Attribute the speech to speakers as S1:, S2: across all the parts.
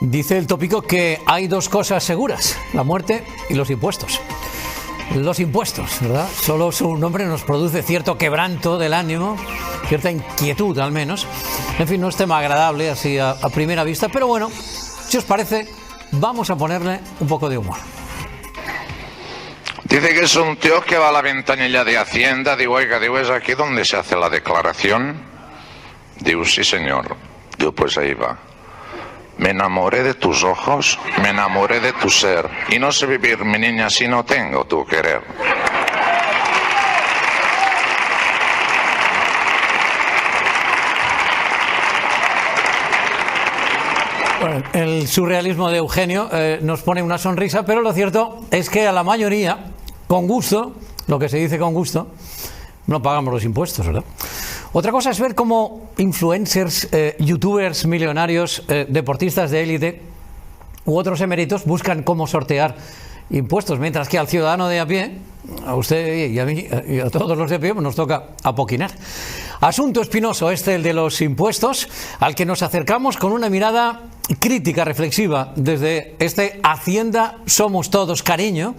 S1: Dice el tópico que hay dos cosas seguras, la muerte y los impuestos. Los impuestos, ¿verdad? Solo su nombre nos produce cierto quebranto del ánimo, cierta inquietud al menos. En fin, no es tema agradable así a primera vista, pero bueno, si os parece, vamos a ponerle un poco de humor.
S2: Dice que es un tío que va a la ventanilla de Hacienda. Digo, oiga, ¿es aquí donde se hace la declaración? Digo, sí, señor. Digo, pues ahí va. Me enamoré de tus ojos, me enamoré de tu ser. Y no sé vivir, mi niña, si no tengo tu querer.
S1: Bueno, el surrealismo de Eugenio nos pone una sonrisa, pero lo cierto es que a la mayoría, con gusto, lo que se dice con gusto, no pagamos los impuestos, ¿verdad? Otra cosa es ver cómo influencers, youtubers millonarios, deportistas de élite u otros eméritos buscan cómo sortear impuestos, mientras que al ciudadano de a pie, a usted y a mí y a todos los de a pie, pues nos toca apoquinar. Asunto espinoso este, el de los impuestos, al que nos acercamos con una mirada crítica, reflexiva, desde este Hacienda Somos Todos Cariño,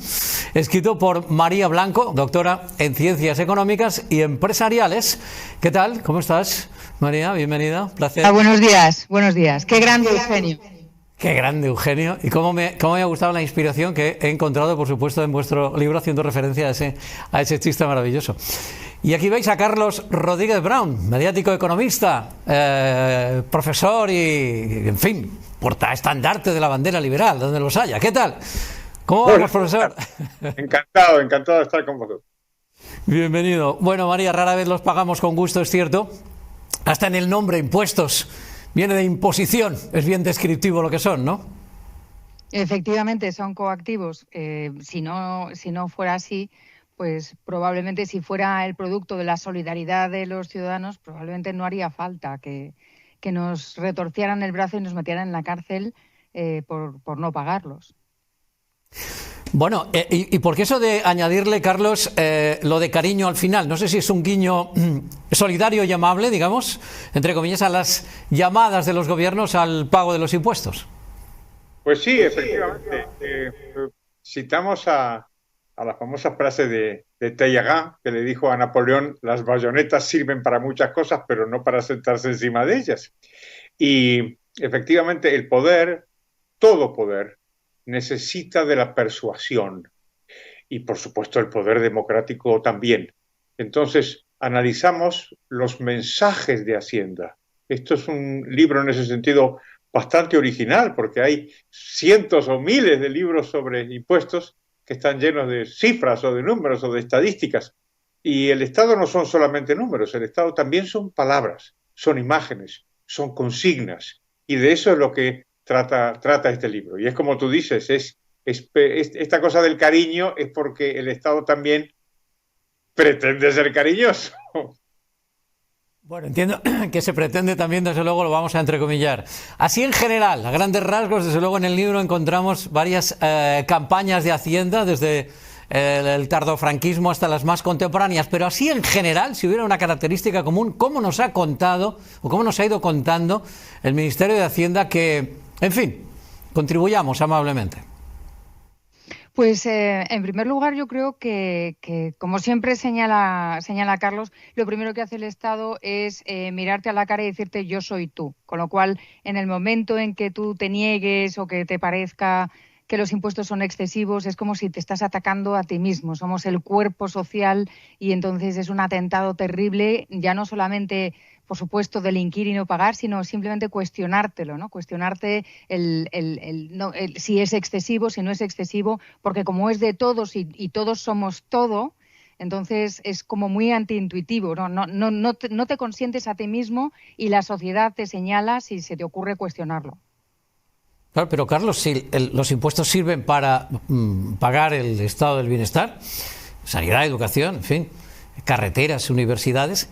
S1: escrito por María Blanco, doctora en Ciencias Económicas y Empresariales. ¿Qué tal? ¿Cómo estás, María? Bienvenida, placer.
S3: Buenos días. Qué grande, Eugenio.
S1: Qué grande, Eugenio. Y cómo me ha gustado la inspiración que he encontrado, por supuesto, en vuestro libro, haciendo referencia a ese chiste maravilloso. Y aquí veis a Carlos Rodríguez Brown, mediático economista, profesor y, en fin, portaestandarte de la bandera liberal, donde los haya. ¿Qué tal? ¿Cómo vamos, profesor?
S4: Encantado de estar con vosotros.
S1: Bienvenido. Bueno, María, rara vez los pagamos con gusto, es cierto. Hasta en el nombre, impuestos, viene de imposición. Es bien descriptivo lo que son, ¿no?
S3: Efectivamente, son coactivos. Si no fuera así, pues probablemente si fuera el producto de la solidaridad de los ciudadanos, probablemente no haría falta que nos retorcieran el brazo y nos metieran en la cárcel por no pagarlos.
S1: Bueno, ¿y por qué eso de añadirle, Carlos, lo de cariño al final? No sé si es un guiño solidario y amable, digamos, entre comillas, a las llamadas de los gobiernos al pago de los impuestos.
S4: Pues sí, efectivamente. Citamos a la famosa frase de Talleyrand, que le dijo a Napoleón: las bayonetas sirven para muchas cosas, pero no para sentarse encima de ellas. Y efectivamente el poder, todo poder, necesita de la persuasión. Y por supuesto el poder democrático también. Entonces, analizamos los mensajes de Hacienda. Esto es un libro en ese sentido bastante original, porque hay cientos o miles de libros sobre impuestos que están llenos de cifras o de números o de estadísticas. Y el Estado no son solamente números, el Estado también son palabras, son imágenes, son consignas. Y de eso es lo que trata este libro. Y es como tú dices, esta cosa del cariño es porque el Estado también pretende ser cariñoso.
S1: Bueno, entiendo que se pretende también, desde luego, lo vamos a entrecomillar. Así en general, a grandes rasgos, desde luego en el libro encontramos varias campañas de Hacienda, desde el tardofranquismo hasta las más contemporáneas, pero así en general, si hubiera una característica común, ¿cómo nos ha contado o cómo nos ha ido contando el Ministerio de Hacienda que, en fin, contribuyamos amablemente?
S3: Pues en primer lugar yo creo que como siempre señala Carlos, lo primero que hace el Estado es mirarte a la cara y decirte yo soy tú. Con lo cual, en el momento en que tú te niegues o que te parezca que los impuestos son excesivos, es como si te estás atacando a ti mismo. Somos el cuerpo social y entonces es un atentado terrible, ya no solamente, por supuesto, delinquir y no pagar, sino simplemente cuestionártelo, ¿no? Cuestionarte si es excesivo, si no es excesivo, porque como es de todos y todos somos todo, entonces es como muy antiintuitivo, ¿no? No te consientes a ti mismo y la sociedad te señala si se te ocurre cuestionarlo.
S1: Claro, pero Carlos, si los impuestos sirven para pagar el estado del bienestar, sanidad, educación, en fin, carreteras, universidades,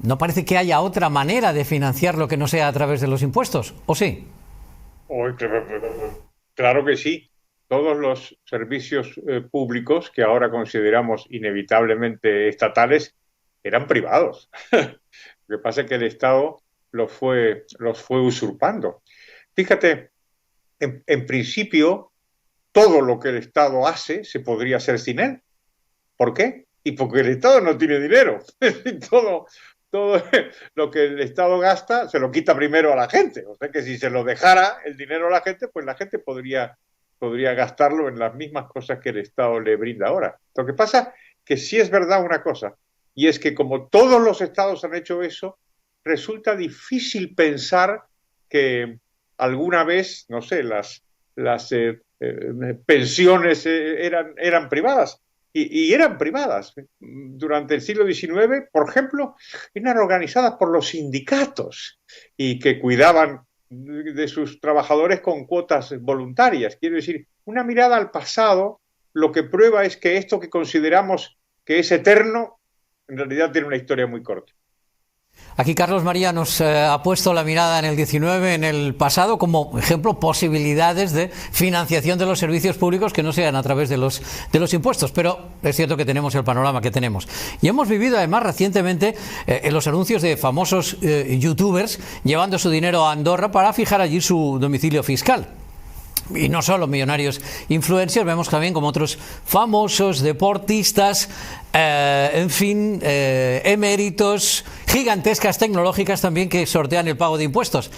S1: ¿no parece que haya otra manera de financiarlo que no sea a través de los impuestos? ¿O sí?
S4: Claro que sí. Todos los servicios públicos que ahora consideramos inevitablemente estatales eran privados. Lo que pasa es que el Estado los fue usurpando. Fíjate, en principio, todo lo que el Estado hace se podría hacer sin él. ¿Por qué? Y porque el Estado no tiene dinero. Todo lo que el Estado gasta se lo quita primero a la gente. O sea que si se lo dejara el dinero a la gente, pues la gente podría gastarlo en las mismas cosas que el Estado le brinda ahora. Lo que pasa que sí es verdad una cosa, y es que como todos los estados han hecho eso, resulta difícil pensar que alguna vez, no sé, las pensiones eran privadas. Y eran privadas. Durante el siglo XIX, por ejemplo, eran organizadas por los sindicatos y que cuidaban de sus trabajadores con cuotas voluntarias. Quiero decir, una mirada al pasado lo que prueba es que esto que consideramos que es eterno, en realidad tiene una historia muy corta.
S1: Aquí Carlos María nos ha puesto la mirada en el 19, en el pasado, como ejemplo, posibilidades de financiación de los servicios públicos que no sean a través de los impuestos, pero es cierto que tenemos el panorama que tenemos. Y hemos vivido además recientemente en los anuncios de famosos youtubers llevando su dinero a Andorra para fijar allí su domicilio fiscal. Y no solo millonarios influencers, vemos también como otros famosos deportistas, en fin, eméritos, gigantescas tecnológicas también que sortean el pago de impuestos.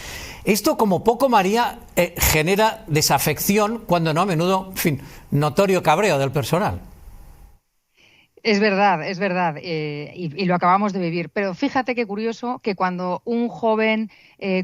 S1: Esto, como poco, María, genera desafección, cuando no a menudo, en fin, notorio cabreo del personal.
S3: Es verdad, y lo acabamos de vivir. Pero fíjate qué curioso que cuando un joven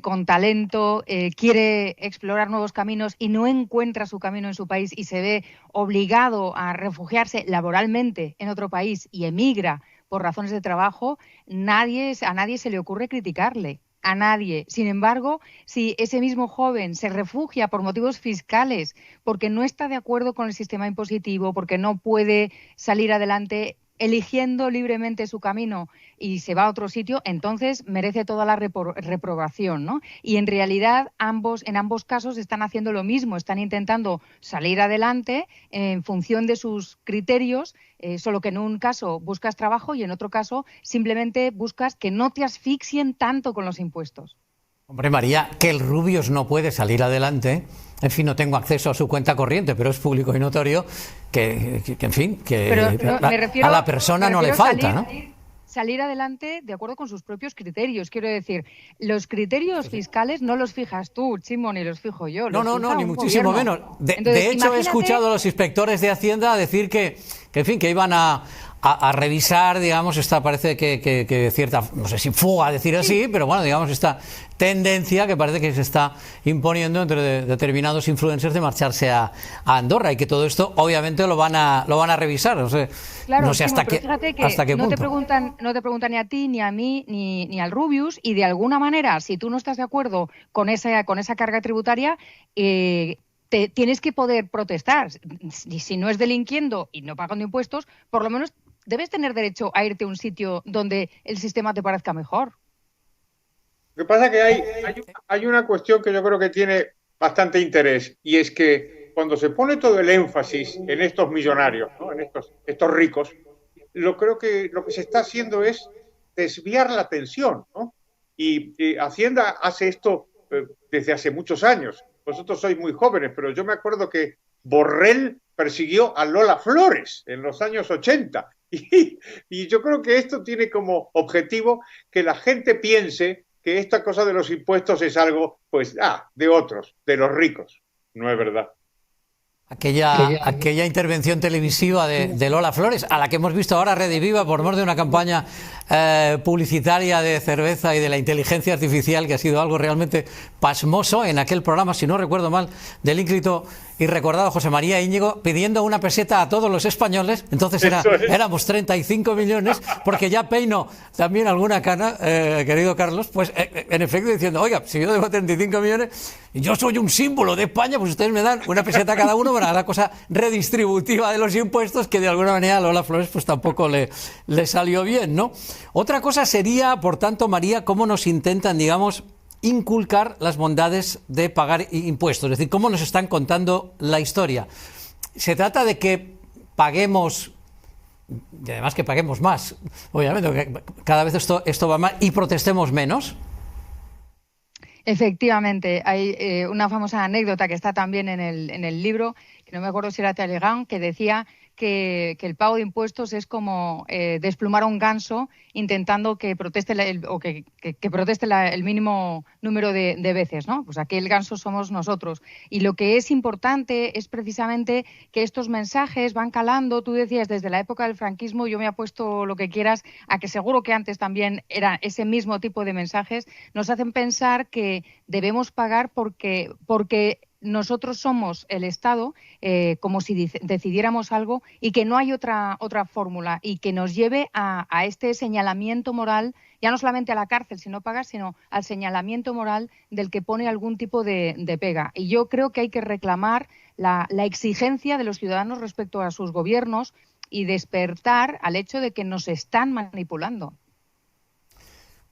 S3: con talento quiere explorar nuevos caminos y no encuentra su camino en su país y se ve obligado a refugiarse laboralmente en otro país y emigra por razones de trabajo, a nadie se le ocurre criticarle. A nadie. Sin embargo, si ese mismo joven se refugia por motivos fiscales, porque no está de acuerdo con el sistema impositivo, porque no puede salir adelante eligiendo libremente su camino y se va a otro sitio, entonces merece toda la reprobación, ¿no? Y en realidad en ambos casos están haciendo lo mismo, están intentando salir adelante en función de sus criterios, solo que en un caso buscas trabajo y en otro caso simplemente buscas que no te asfixien tanto con los impuestos.
S1: Hombre, María, que el Rubius no puede salir adelante. En fin, no tengo acceso a su cuenta corriente, pero es público y notorio que en fin, que a la persona no le falta, ¿no?
S3: Salir adelante de acuerdo con sus propios criterios. Quiero decir, los criterios fiscales no los fijas tú, Chimo, ni los fijo yo.
S1: No, ni muchísimo menos. De hecho, he escuchado a los inspectores de Hacienda decir que en fin, que iban a revisar, digamos, parece que cierta, no sé si fuga decir así, pero bueno, digamos, esta tendencia que parece que se está imponiendo entre determinados influencers de marcharse a Andorra, y que todo esto obviamente lo van a revisar. No sé,
S3: claro,
S1: no sé hasta qué punto.
S3: No te preguntan ni a ti, ni a mí, ni al Rubius, y de alguna manera, si tú no estás de acuerdo con esa carga tributaria, tienes que poder protestar. Y si no es delinquiendo y no pagando impuestos, por lo menos debes tener derecho a irte a un sitio donde el sistema te parezca mejor.
S4: Lo que pasa es que hay una cuestión que yo creo que tiene bastante interés, y es que cuando se pone todo el énfasis en estos millonarios, ¿no?, en estos ricos, creo que lo que se está haciendo es desviar la atención, ¿no? Y Hacienda hace esto desde hace muchos años. Vosotros sois muy jóvenes, pero yo me acuerdo que Borrell persiguió a Lola Flores en los años 80. Y yo creo que esto tiene como objetivo que la gente piense que esta cosa de los impuestos es algo, pues, de otros, de los ricos. No es verdad.
S1: Aquella intervención televisiva de Lola Flores, a la que hemos visto ahora rediviva por mor de una campaña publicitaria de cerveza y de la inteligencia artificial, que ha sido algo realmente pasmoso en aquel programa, si no recuerdo mal, del ínclito y recordado José María Íñigo, pidiendo una peseta a todos los españoles. Entonces éramos 35 millones, porque ya peino también alguna cana, querido Carlos, pues en efecto diciendo, oiga, si yo debo 35 millones y yo soy un símbolo de España, pues ustedes me dan una peseta a cada uno para la cosa redistributiva de los impuestos, que de alguna manera a Lola Flores pues tampoco le salió bien, ¿no? Otra cosa sería, por tanto, María, cómo nos intentan, digamos, inculcar las bondades de pagar impuestos, es decir, cómo nos están contando la historia. Se trata de que paguemos, y además que paguemos más, obviamente, que cada vez esto va mal, y protestemos menos.
S3: Efectivamente, hay una famosa anécdota que está también en el libro, que no me acuerdo si era Talleyrand, que decía que el pago de impuestos es como desplumar a un ganso intentando que proteste que proteste el mínimo número de veces, ¿no? Pues aquí el ganso somos nosotros. Y lo que es importante es precisamente que estos mensajes van calando. Tú decías, desde la época del franquismo, yo me apuesto lo que quieras a que seguro que antes también era ese mismo tipo de mensajes, nos hacen pensar que debemos pagar porque nosotros somos el Estado, como si decidiéramos algo y que no hay otra fórmula y que nos lleve a este señalamiento moral, ya no solamente a la cárcel si no pagas, sino al señalamiento moral del que pone algún tipo de pega. Y yo creo que hay que reclamar la exigencia de los ciudadanos respecto a sus gobiernos y despertar al hecho de que nos están manipulando.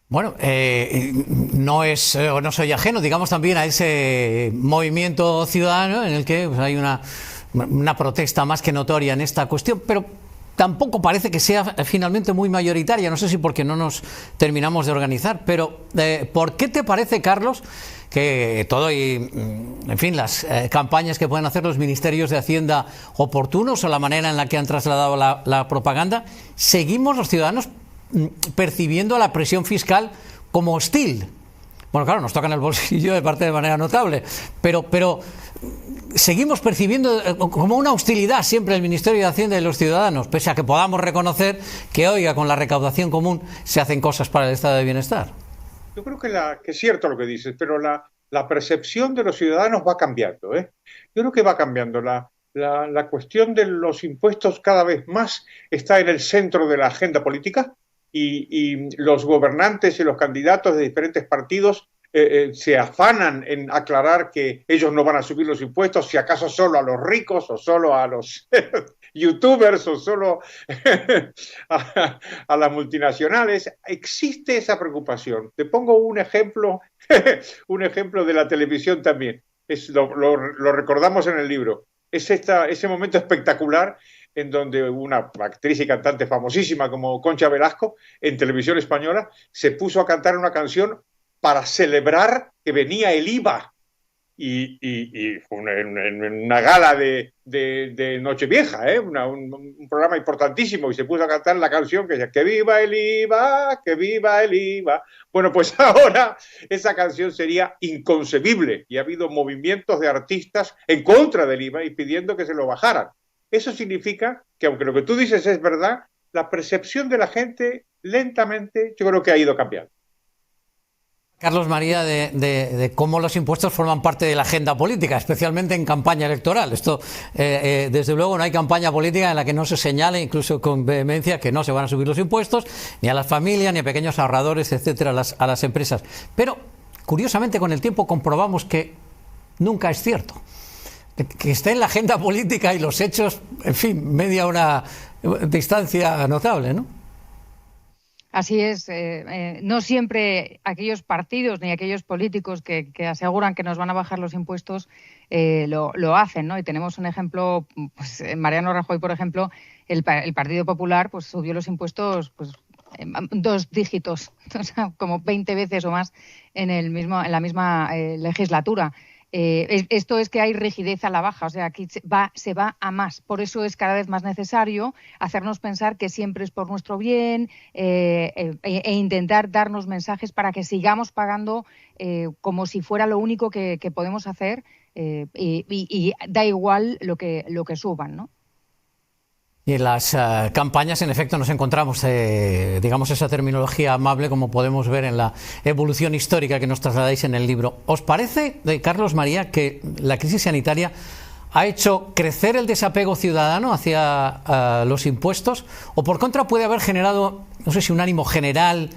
S1: Bueno, no soy ajeno, digamos, también a ese movimiento ciudadano en el que pues, hay una protesta más que notoria en esta cuestión, pero tampoco parece que sea finalmente muy mayoritaria. No sé si porque no nos terminamos de organizar, pero ¿por qué te parece, Carlos, que todo y, en fin, las campañas que pueden hacer los ministerios de Hacienda oportunos o la manera en la que han trasladado la propaganda, seguimos los ciudadanos percibiendo la presión fiscal como hostil? Bueno, claro, nos toca en el bolsillo de parte de manera notable, pero seguimos percibiendo como una hostilidad siempre el Ministerio de Hacienda y los ciudadanos, pese a que podamos reconocer que, oiga, con la recaudación común se hacen cosas para el estado de bienestar.
S4: Yo creo que es cierto lo que dices, pero la percepción de los ciudadanos va cambiando, ¿eh? Yo creo que va cambiando. La cuestión de los impuestos cada vez más está en el centro de la agenda política. Y los gobernantes y los candidatos de diferentes partidos se afanan en aclarar que ellos no van a subir los impuestos, si acaso solo a los ricos o solo a los youtubers o solo a las multinacionales. Existe esa preocupación. Te pongo un ejemplo de la televisión también. Lo recordamos en el libro. Es ese momento espectacular en donde una actriz y cantante famosísima como Concha Velasco, en televisión española, se puso a cantar una canción para celebrar que venía el IVA. Y en una gala de Nochevieja, un programa importantísimo, y se puso a cantar la canción que decía ¡que viva el IVA! ¡Que viva el IVA! Bueno, pues ahora esa canción sería inconcebible, y ha habido movimientos de artistas en contra del IVA y pidiendo que se lo bajaran. Eso significa que, aunque lo que tú dices es verdad, la percepción de la gente lentamente yo creo que ha ido cambiando.
S1: Carlos María, de cómo los impuestos forman parte de la agenda política, especialmente en campaña electoral. Esto, desde luego, no hay campaña política en la que no se señale, incluso con vehemencia, que no se van a subir los impuestos, ni a las familias, ni a pequeños ahorradores, etcétera, a las empresas. Pero, curiosamente, con el tiempo comprobamos que nunca es cierto. Que esté en la agenda política y los hechos, en fin, media una distancia notable, ¿no?
S3: Así es. No siempre aquellos partidos ni aquellos políticos que aseguran que nos van a bajar los impuestos lo hacen, ¿no? Y tenemos un ejemplo, pues Mariano Rajoy, por ejemplo, el Partido Popular pues subió los impuestos pues 2 dígitos, o sea, como 20 veces o más en la misma legislatura. Esto es que hay rigidez a la baja, o sea, aquí se va a más. Por eso es cada vez más necesario hacernos pensar que siempre es por nuestro bien e intentar darnos mensajes para que sigamos pagando como si fuera lo único que podemos hacer y da igual lo que suban, ¿no?
S1: Y en las campañas, en efecto, nos encontramos, digamos, esa terminología amable, como podemos ver en la evolución histórica que nos trasladáis en el libro. ¿Os parece, Carlos María, que la crisis sanitaria ha hecho crecer el desapego ciudadano hacia los impuestos? ¿O por contra puede haber generado, no sé si un ánimo general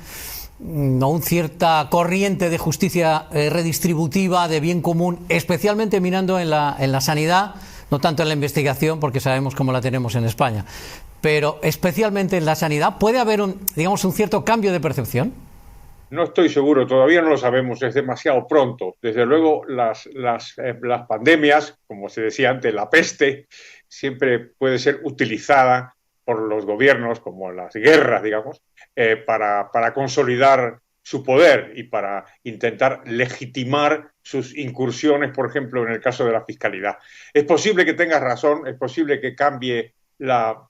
S1: o una cierta corriente de justicia redistributiva, de bien común, especialmente mirando en la sanidad? No tanto en la investigación, porque sabemos cómo la tenemos en España, pero especialmente en la sanidad. ¿Puede haber un cierto cambio de percepción?
S4: No estoy seguro, todavía no lo sabemos, es demasiado pronto. Desde luego, las pandemias, como se decía antes, la peste, siempre puede ser utilizada por los gobiernos, como las guerras, digamos, para consolidar su poder y para intentar legitimar sus incursiones, por ejemplo, en el caso de la fiscalidad. Es posible que tengas razón, es posible que cambie la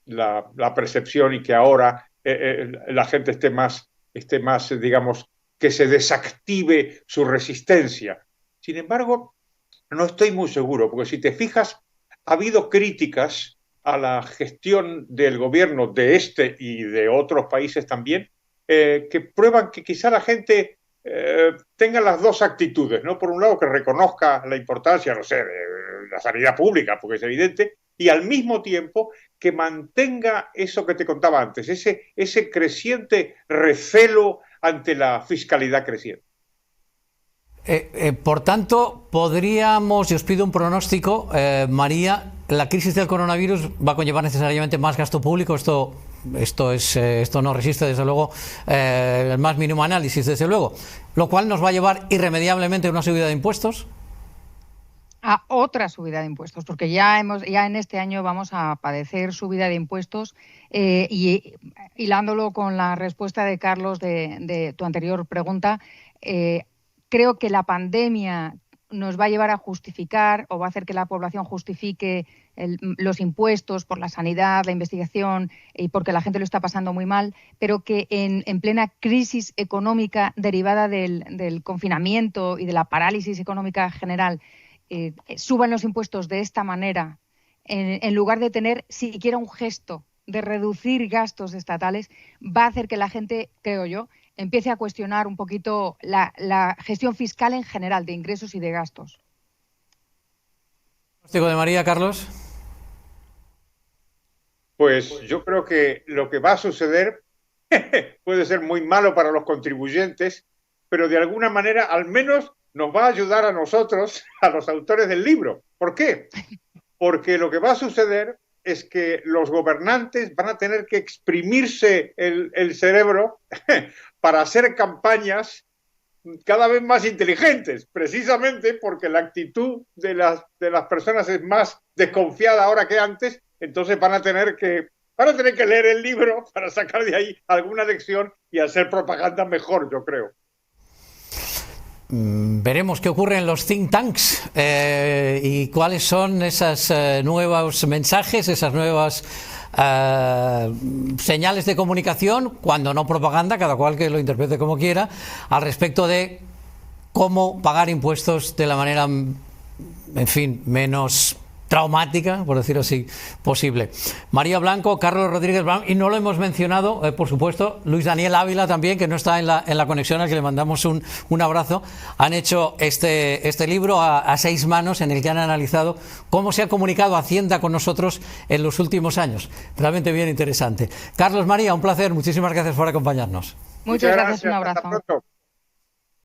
S4: percepción y que ahora la gente esté más, digamos, que se desactive su resistencia. Sin embargo, no estoy muy seguro, porque si te fijas, ha habido críticas a la gestión del gobierno de este y de otros países también, que prueban que quizá la gente tenga las dos actitudes, ¿no? Por un lado, que reconozca la importancia, no sé, de la sanidad pública, porque es evidente, y al mismo tiempo que mantenga eso que te contaba antes, ese creciente recelo ante la fiscalidad creciente.
S1: Por tanto, podríamos, y os pido un pronóstico, María, la crisis del coronavirus va a conllevar necesariamente más gasto público. Esto no resiste, desde luego, el más mínimo análisis, desde luego, lo cual nos va a llevar irremediablemente a una subida de impuestos.
S3: A otra subida de impuestos, porque ya en este año vamos a padecer subida de impuestos, y hilándolo con la respuesta de Carlos de tu anterior pregunta, creo que la pandemia nos va a llevar a justificar, o va a hacer que la población justifique los impuestos por la sanidad, la investigación y porque la gente lo está pasando muy mal, pero que en plena crisis económica derivada del confinamiento y de la parálisis económica general, suban los impuestos de esta manera, en lugar de tener siquiera un gesto de reducir gastos estatales, va a hacer que la gente, creo yo, empiece a cuestionar un poquito la gestión fiscal en general, de ingresos y de gastos.
S1: ¿Pronóstico de María, Carlos?
S4: Pues yo creo que lo que va a suceder puede ser muy malo para los contribuyentes, pero de alguna manera al menos nos va a ayudar a nosotros, a los autores del libro. ¿Por qué? Porque lo que va a suceder es que los gobernantes van a tener que exprimirse el cerebro para hacer campañas cada vez más inteligentes, precisamente porque la actitud de las personas es más desconfiada ahora que antes. Entonces van a tener que leer el libro para sacar de ahí alguna lección y hacer propaganda mejor, yo creo.
S1: Veremos qué ocurre en los think tanks y cuáles son esos nuevos mensajes, esas nuevas señales de comunicación, cuando no propaganda, cada cual que lo interprete como quiera, al respecto de cómo pagar impuestos de la manera, en fin, menos traumática, por decirlo así, posible. María Blanco, Carlos Rodríguez Brown, y no lo hemos mencionado, por supuesto, Luis Daniel Ávila también, que no está en la conexión, al que le mandamos un abrazo. Han hecho este libro a 6 manos, en el que han analizado cómo se ha comunicado Hacienda con nosotros en los últimos años. Realmente bien interesante. Carlos, María, un placer, muchísimas gracias por acompañarnos.
S3: Muchas gracias, un abrazo.
S4: Hasta pronto.